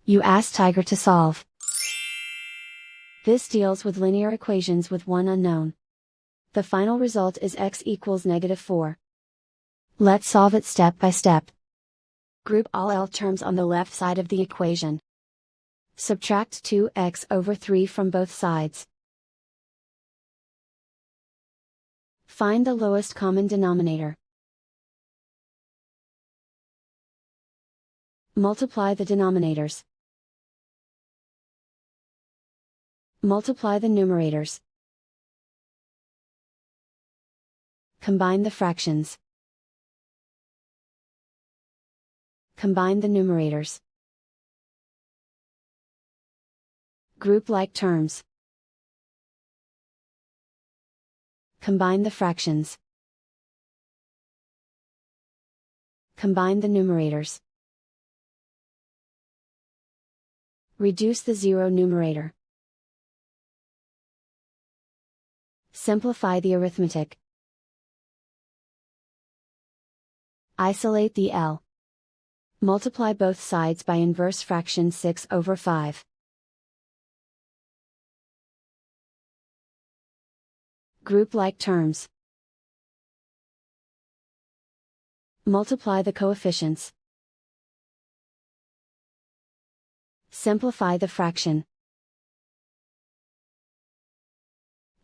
You ask Tiger to solve. This deals with linear equations with one unknown. The final result is x equals -4. Let's solve it step by step. Group all L terms on the left side of the equation. Subtract 2x/3 from both sides. Find the lowest common denominator. Multiply the denominators. Multiply the numerators. Combine the fractions. Combine the numerators. Group like terms. Combine the fractions. Combine the numerators. Reduce the zero numerator. Simplify the arithmetic. Isolate the L. Multiply both sides by inverse fraction 6/5. Group like terms. Multiply the coefficients. Simplify the fraction.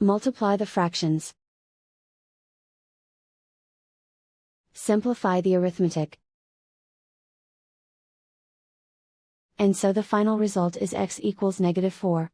Multiply the fractions. Simplify the arithmetic. And so the final result is x equals -4.